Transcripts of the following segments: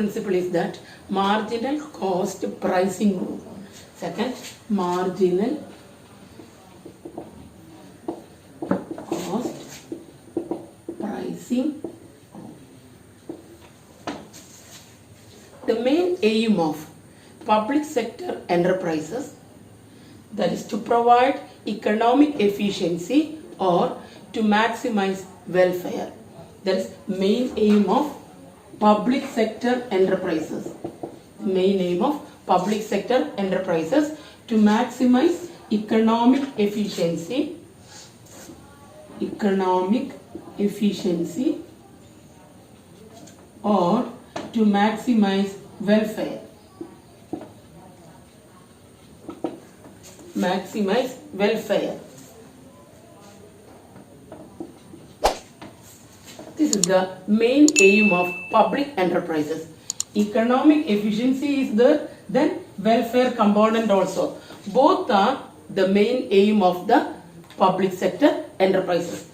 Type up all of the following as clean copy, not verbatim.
principle is that marginal cost pricing rule. Second, marginal cost pricing. The main aim of public sector enterprises, that is to provide economic efficiency or to maximize welfare. That is main aim of public sector enterprises. Main aim of public sector enterprises to maximize economic efficiency or to maximize welfare. Maximize welfare. This is the main aim of public enterprises. Economic efficiency is there, then welfare component also. Both are the main aim of the public sector enterprises.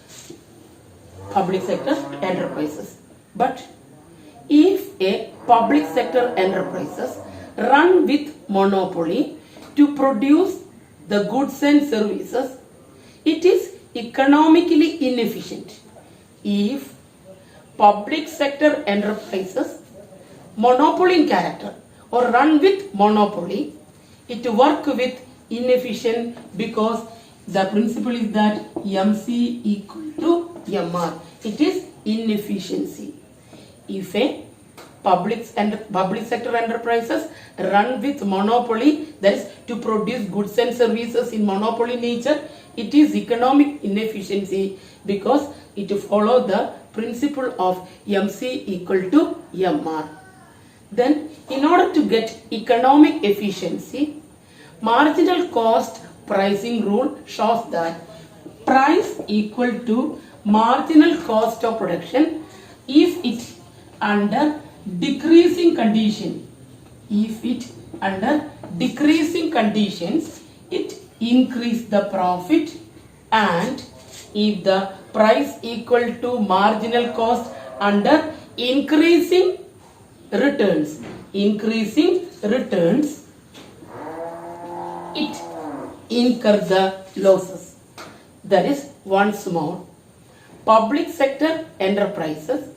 Public sector enterprises. But if a public sector enterprises run with monopoly to produce the goods and services, it is economically inefficient. If public sector enterprises monopoly in character or run with monopoly, it work with inefficient because the principle is that MC equal to MR. It is inefficiency. If a public sector enterprises run with monopoly, that is to produce goods and services in monopoly nature, it is economic inefficiency because it follows the principle of MC equal to MR. Then in order to get economic efficiency, marginal cost pricing rule shows that price equal to marginal cost of production if it under decreasing condition. If it under decreasing conditions, it increase the profit, and if the price equal to marginal cost under increasing returns, it incur the losses. That is, once more, public sector enterprises,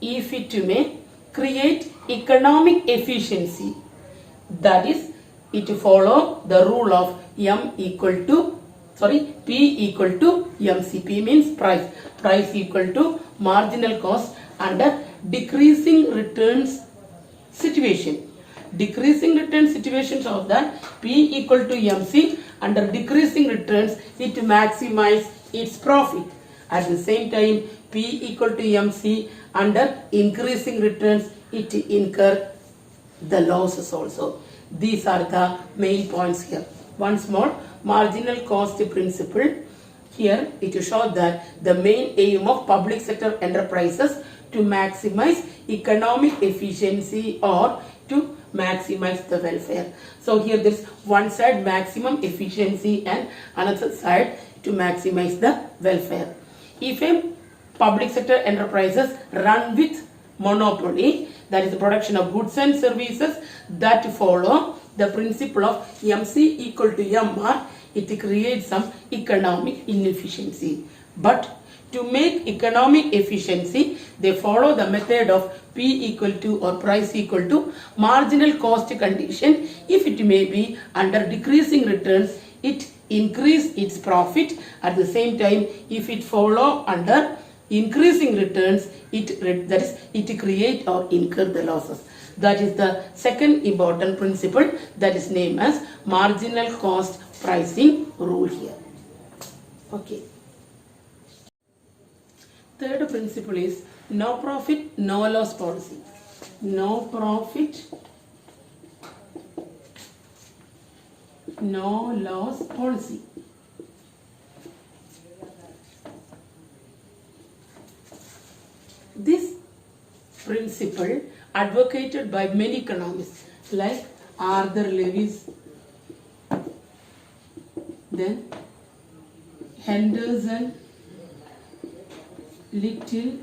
if it may create economic efficiency, that is, it follow the rule of P equal to MC. P means price equal to marginal cost under decreasing returns situation. Decreasing return situations of that P equal to MC, under decreasing returns it maximize its profit. At the same time, P equal to MC, under increasing returns it incur the losses also. These are the main points here. Once more, marginal cost principle. Here it shows that the main aim of public sector enterprises to maximize economic efficiency or to maximize the welfare. So here there is one side maximum efficiency and another side to maximize the welfare. If a public sector enterprises run with monopoly, that is the production of goods and services that follow the principle of MC equal to MR, it creates some economic inefficiency. But to make economic efficiency, they follow the method of P equal to or price equal to marginal cost condition. If it may be under decreasing returns, it increase its profit. At the same time, if it follow under increasing returns, it create or incur the losses. That is the second important principle, that is named as marginal cost pricing rule here. Okay. Third principle is no profit, no loss policy. No profit, no loss policy. This principle advocated by many economists like Arthur Lewis, then Henderson, Little.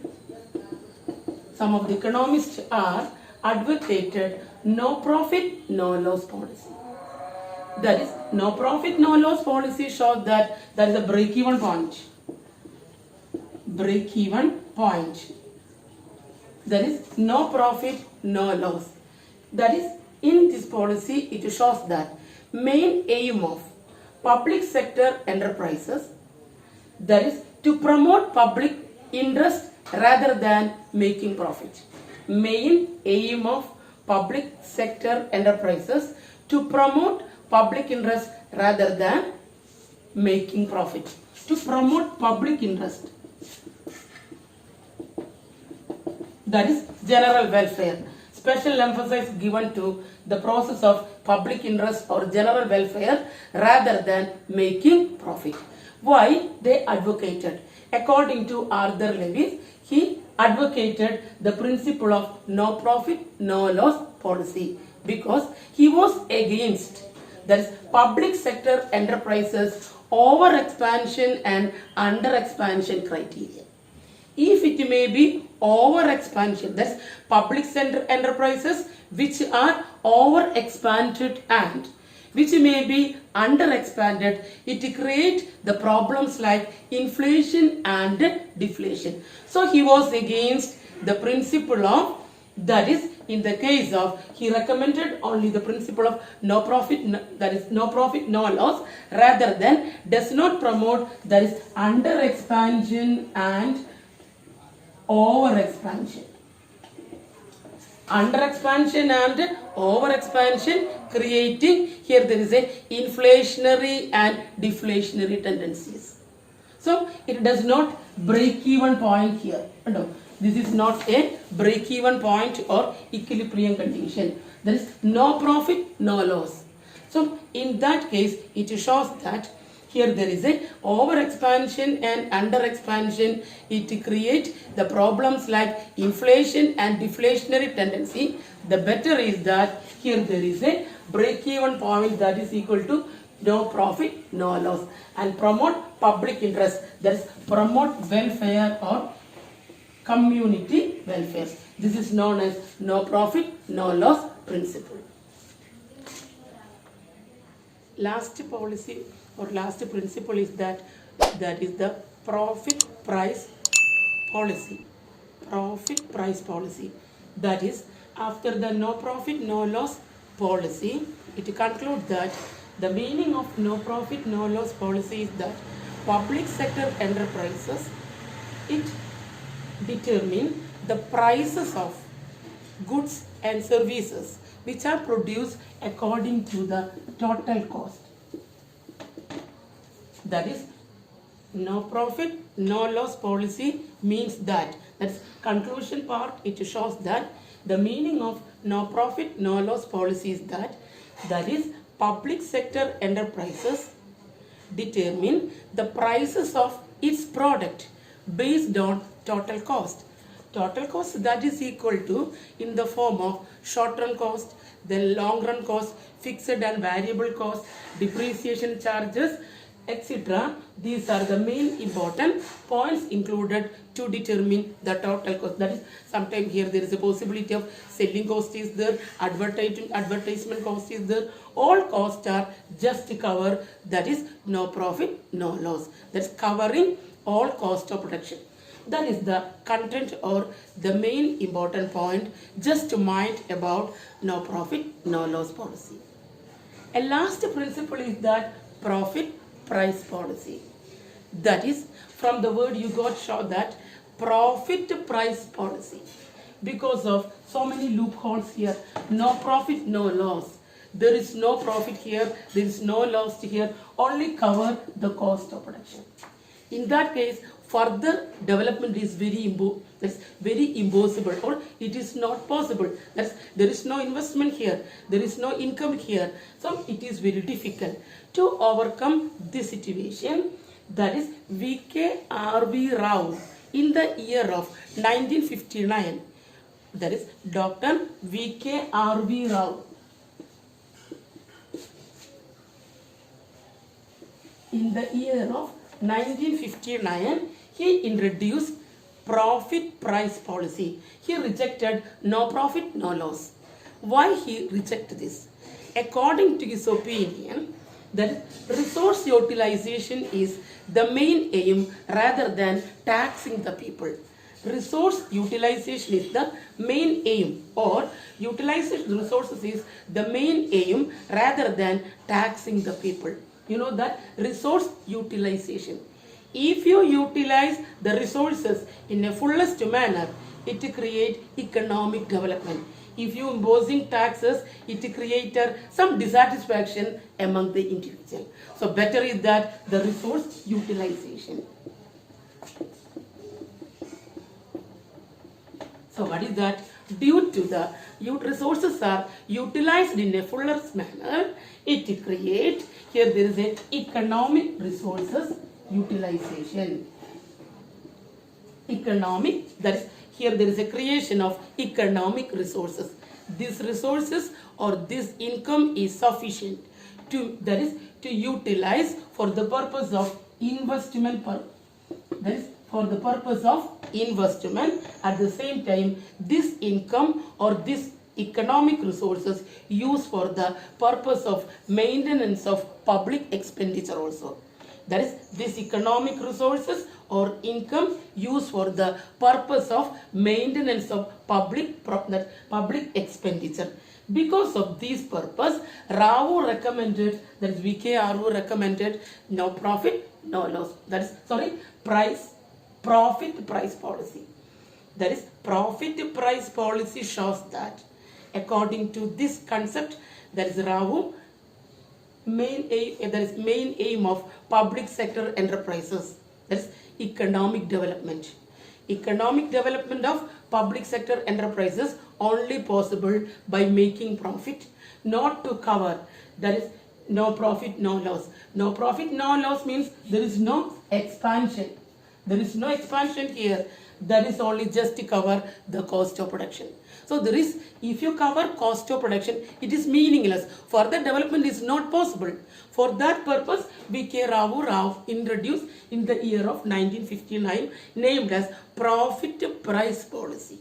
Some of the economists are advocated no profit, no loss policy. That is, no profit, no loss policy shows that there is a break-even point. Break-even point. There is no profit, no loss. That is, in this policy, it shows that main aim of public sector enterprises, that is, to promote public interest rather than making profit. Main aim of public sector enterprises to promote public interest rather than making profit. To promote public interest. That is general welfare. Special emphasis given to the process of public interest or general welfare rather than making profit. Why they advocated? According to Arthur Lewis, he advocated the principle of no profit, no loss policy because he was against, that is, public sector enterprises over expansion and under expansion criteria. If it may be over expansion, that's public sector enterprises which are over expanded and which may be under expanded, it creates the problems like inflation and deflation. So he was against the principle of, that is, in the case of, he recommended only the principle of no profit, that is no profit, no loss, rather than does not promote, that is under expansion and over expansion. Under expansion and over expansion creating, here there is a inflationary and deflationary tendencies. So it does not break even point here. No, this is not a break even point or equilibrium condition. There is no profit, no loss. So in that case, it shows that here there is a over expansion and under expansion. It creates the problems like inflation and deflationary tendency. The better is that here there is a break-even point that is equal to no profit, no loss, and promote public interest. That is promote welfare or community welfare. This is known as no profit, no loss principle. Last policy or last principle is that is the profit price policy. Profit price policy. That is, after the no profit, no loss policy, it concludes that the meaning of no profit, no loss policy is that public sector enterprises, it determine the prices of goods and services which are produced according to the total cost. That is, no profit, no loss policy means that's conclusion part. It shows that the meaning of no profit, no loss policy is that is public sector enterprises determine the prices of its product based on total cost. Total cost that is equal to in the form of short run cost, then long run cost, fixed and variable cost, depreciation charges, etc. These are the main important points included to determine the total cost. That is, sometimes here there is a possibility of selling cost is there, advertisement cost is there. All costs are just to cover, that is no profit, no loss. That's covering all cost of production. That is the content or the main important point just to mind about no profit, no loss policy. A last principle is that profit price policy. That is, from the word you got show that profit price policy. Because of so many loopholes here, no profit, no loss. There is no profit here, there is no loss here, only cover the cost of production. In that case, further development is very impossible, or it is not possible. There is no investment here, there is no income here, so it is very difficult to overcome this situation. That is, V.K.R.V. Rao in the year of 1959. That is Dr. V.K.R.V. Rao. In the year of 1959, he introduced profit price policy. He rejected no profit, no loss. Why he rejected this? According to his opinion, that resource utilization is the main aim rather than taxing the people. Resource utilization is the main aim, or utilization resources is the main aim rather than taxing the people. You know that resource utilization. If you utilize the resources in a fullest manner, it creates economic development. If you imposing taxes, it creates some dissatisfaction among the individual. So better is that the resource utilization. So what is that? Due to the resources are utilized in a fuller manner, it creates, here there is a economic resources utilization. Economic, that is, here there is a creation of economic resources. These resources or this income is sufficient to, that is, to utilize for the purpose of investment, that is, for the purpose of investment. At the same time, this income or this economic resources used for the purpose of maintenance of public expenditure also. That is, this economic resources or income used for the purpose of maintenance of public expenditure. Because of this purpose, Rao recommended, that is V.K. Rao recommended no profit, no loss. That is, sorry, profit price policy. That is, profit price policy shows that according to this concept, that is Rao main aim of public sector enterprises, that is economic development. Economic development of public sector enterprises only possible by making profit, not to cover, that is no profit, no loss. No profit, no loss means there is no expansion. There is no expansion here. That is only just to cover the cost of production. So there is, if you cover cost of production, it is meaningless. Further development is not possible. For that purpose, V.K. Rao introduced in the year of 1959, named as profit price policy.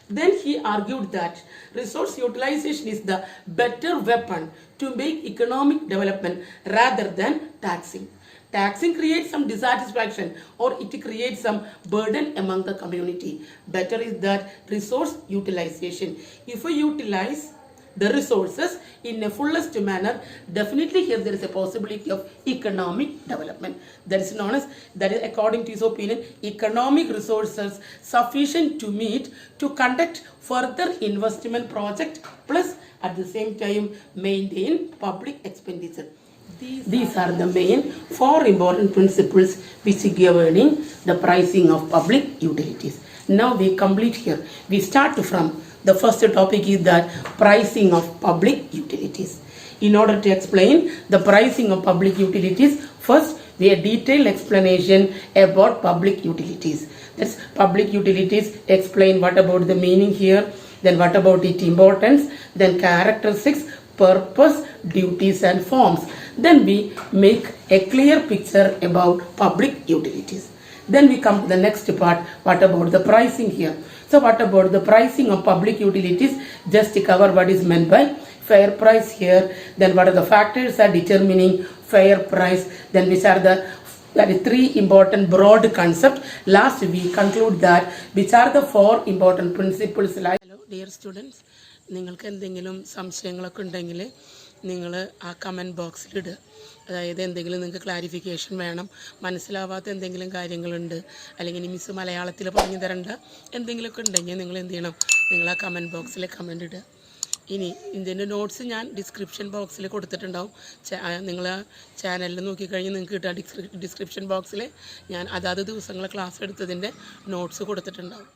Then he argued that resource utilization is the better weapon to make economic development rather than taxing. Taxing creates some dissatisfaction or it creates some burden among the community. Better is that resource utilization. If we utilize the resources in a fullest manner, definitely here there is a possibility of economic development. That is known as, that is according to his opinion, economic resources sufficient to meet, to conduct further investment project, plus at the same time maintain public expenditure. These are the main 4 important principles which are governing the pricing of public utilities. Now we complete here. We start from the first topic is that pricing of public utilities. In order to explain the pricing of public utilities, first we have detailed explanation about public utilities. That's public utilities, explain what about the meaning here, then what about its importance, then characteristics, purpose, duties and forms. Then we make a clear picture about public utilities. Then we come to the next part, what about the pricing here. So what about the pricing of public utilities, just to cover what is meant by fair price here, then what are the factors are determining fair price, then which are the 3 important broad concepts. Last we conclude that which are the 4 important principles. Like, hello dear students, നിങ്ങൾക്ക് എന്തെങ്കിലും സംശയങ്ങളൊക്കെ ഉണ്ടെങ്കിൽ നിങ്ങൾ ആ comment ബോക്സിലിടുക. അതായത് എന്തെങ്കിലും നിങ്ങൾക്ക് clarification വേണം, മനസ്സിലാവാത്ത എന്തെങ്കിലും കാര്യങ്ങളുണ്ട്, അല്ലെങ്കിൽ മിസ് മലയാളത്തിൽ പറഞ്ഞു തരേണ്ട എന്തെങ്കിലുമൊക്കെ ഉണ്ടെങ്കിൽ നിങ്ങൾ എന്ത് ചെയ്യണം, നിങ്ങൾ ആ കമൻറ്റ് ബോക്സിൽ കമൻറ്റ് ഇടുക. ഇനി ഇതിൻ്റെ നോട്ട്സ് ഞാൻ ഡിസ്ക്രിപ്ഷൻ ബോക്സിൽ കൊടുത്തിട്ടുണ്ടാവും. നിങ്ങൾ ആ ചാനലിൽ നോക്കിക്കഴിഞ്ഞാൽ നിങ്ങൾക്ക് കിട്ടുക ഡിസ്ക്രിപ്ഷൻ ബോക്സിൽ ഞാൻ അതാത് ദിവസങ്ങളെ ക്ലാസ് എടുത്തതിൻ്റെ നോട്ട്സ് കൊടുത്തിട്ടുണ്ടാവും.